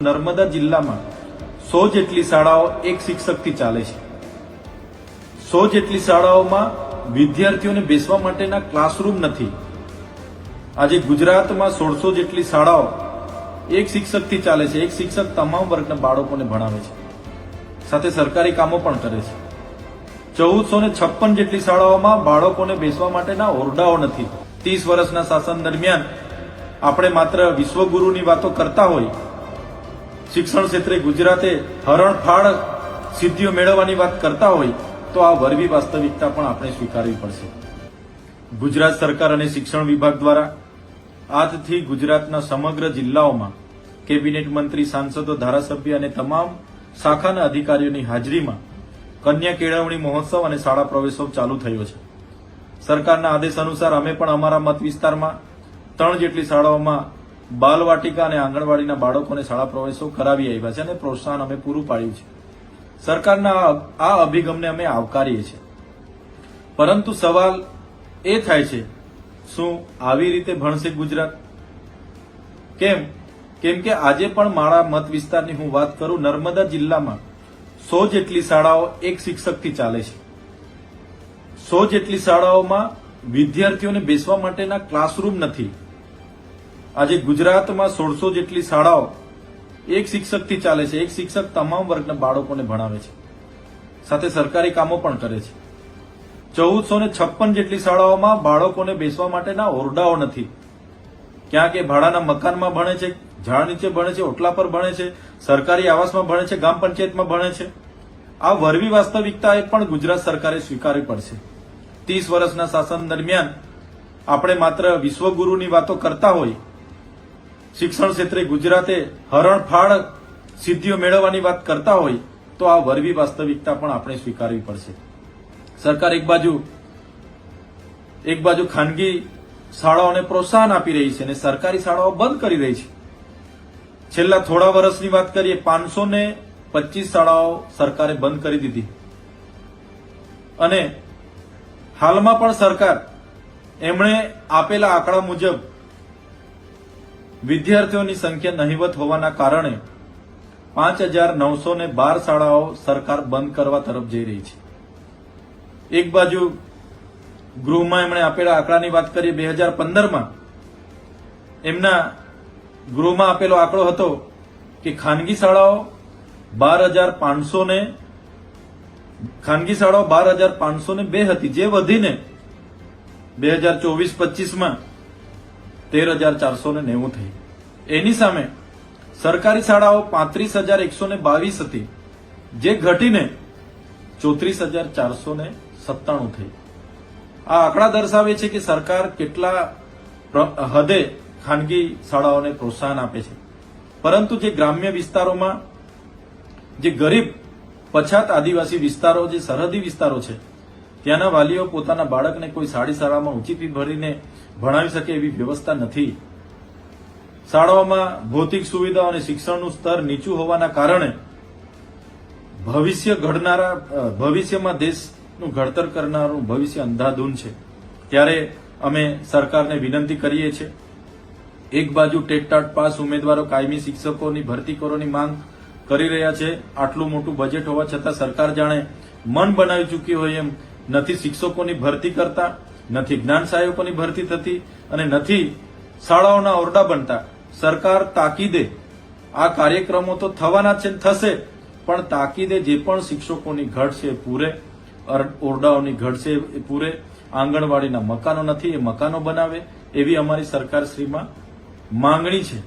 નર્મદા જિલ્લામાં 100 જેટલી શાળાઓ એક શિક્ષકથી ચાલે છે. 100 જેટલી શાળાઓમાં વિદ્યાર્થીઓને બેસવા માટેના ક્લાસરૂમ નથી. આજે ગુજરાતમાં 1600 જેટલી શાળાઓ એક શિક્ષકથી ચાલે છે. એક શિક્ષક તમામ વર્ગના બાળકોને ભણાવે છે, સાથે સરકારી કામો પણ કરે છે. 1456 જેટલી શાળાઓમાં બાળકોને બેસવા માટેના ઓરડાઓ નથી. 30 વર્ષના શાસન દરમિયાન આપણે માત્ર વિશ્વગુરુની વાતો કરતા હોય, શિક્ષણ ક્ષેત્રે ગુજરાતે હરણફાળ સિદ્ધિઓ મેળવવાની વાત કરતા હોય તો આ વરવી વાસ્તવિકતા પણ આપણે સ્વીકારવી પડશે. ગુજરાત સરકાર અને શિક્ષણ વિભાગ દ્વારા આજથી ગુજરાતના સમગ્ર જિલ્લાઓમાં કેબિનેટ મંત્રી, સાંસદો, ધારાસભ્ય અને તમામ શાખાના અધિકારીઓની હાજરીમાં કન્યા કેળવણી મહોત્સવ અને શાળા પ્રવેશોત્સવ ચાલુ થયો છે. સરકારના આદેશ અનુસાર અમે પણ અમારા મત વિસ્તારમાં 3 જેટલી શાળાઓમાં બાલવાટિકા અને આંગણવાડીના બાળકોને શાળા પ્રવેશો કરાવી આવ્યા છે અને પ્રોત્સાહન અમે પૂરું પાડ્યું છે. સરકારના આ અભિગમને અમે આવકારીએ છીએ. પરંતુ સવાલ એ થાય છે, શું આવી રીતે ભણશે ગુજરાત? કેમ કે આજે પણ મારા મત વિસ્તારની હું વાત કરું, નર્મદા જિલ્લામાં 100 જેટલી શાળાઓ એક શિક્ષકથી ચાલે છે. 100 જેટલી શાળાઓમાં વિદ્યાર્થીઓને બેસવા માટેના ક્લાસરૂમ નથી. આજે ગુજરાતમાં 1600 જેટલી શાળાઓ એક શિક્ષકથી ચાલે છે. એક શિક્ષક તમામ વર્ગના બાળકોને ભણાવે છે, સાથે સરકારી કામો પણ કરે છે. 1456 જેટલી શાળાઓમાં બાળકોને બેસવા માટેના ઓરડાઓ નથી. ક્યાં કે ભાડાના મકાનમાં ભણે છે, ઝાડ નીચે ભણે છે, ઓટલા પર ભણે છે, સરકારી આવાસમાં ભણે છે, ગ્રામ પંચાયતમાં ભણે છે. આ વરવી વાસ્તવિકતા એ પણ ગુજરાત સરકારે સ્વીકારવી પડશે. 30 વર્ષના શાસન દરમિયાન આપણે માત્ર વિશ્વગુરુની વાતો કરતા હોય, શિક્ષણ ક્ષેત્રે ગુજરાતે હરણફાળ સિદ્ધિઓ મેળવવાની વાત કરતા હોય તો આ વરવી વાસ્તવિકતા પણ આપણે સ્વીકારવી પડશે. સરકાર એક બાજુ ખાનગી શાળાઓને પ્રોત્સાહન આપી રહી છે અને સરકારી શાળાઓ બંધ કરી રહી છે. છેલ્લા થોડા વર્ષની વાત કરીએ, 525 શાળાઓ સરકારે બંધ કરી દીધી અને હાલમાં પણ સરકાર એમણે આપેલા આંકડા મુજબ વિદ્યાર્થીઓની સંખ્યા નહિવત હોવાના કારણે 5912 શાળાઓ સરકાર બંધ કરવા તરફ જઈ રહી છે. એક બાજુ ગૃહમાં એમણે આપેલા આંકડાની વાત કરીએ, 2015માં એમના ગૃહમાં આપેલો આંકડો હતો કે ખાનગી શાળાઓ 12502 હતી, જે વધીને 2024-25માં 13490 થઈ. એની સામે સરકારી શાળાઓ 35122 હતી, જે ઘટીને 34497 થઈ. આ આંકડા દર્શાવે છે કે સરકાર કેટલા હદે ખાનગી શાળાઓને પ્રોત્સાહન આપે છે. પરંતુ જે ગ્રામ્ય વિસ્તારોમાં, જે ગરીબ પછાત આદિવાસી વિસ્તારો, જે સરહદી વિસ્તારો છે, ત્યાંના વાલીઓ પોતાના બાળકને કોઈ સારી શાળામાં ઊંચી ફી ભરીને ભણાવી શકે એવી વ્યવસ્થા નથી. શાળાઓમાં ભૌતિક સુવિધાઓ અને શિક્ષણનું સ્તર નીચું હોવાના કારણે ભવિષ્યમાં દેશનું ઘડતર કરનારું ભવિષ્ય અંધાધૂન છે. ત્યારે અમે સરકારને વિનંતી કરીએ છીએ, એક બાજુ ટેટ-ટાટ પાસ ઉમેદવારો કાયમી શિક્ષકોની ભરતી કરવાની માંગ કરી રહ્યા છે. આટલું મોટું બજેટ હોવા છતાં સરકાર જાણે મન બનાવી ચૂકી હોય એમ નથી શિક્ષકોની ભરતી કરતા, નથી જ્ઞાન સહાયકોની ભરતી થતી અને નથી શાળાઓના ઓરડા બનતા. સરકાર તાકીદે આ કાર્યક્રમો તો થવાના છે, થશે, પણ તાકીદે જે પણ શિક્ષકોની ઘટ છે પૂરે, ઓરડાઓની ઘટ છે એ પૂરે, આંગણવાડીના મકાનો નથી એ મકાનો બનાવે, એવી અમારી સરકારશ્રીમાં માંગણી છે.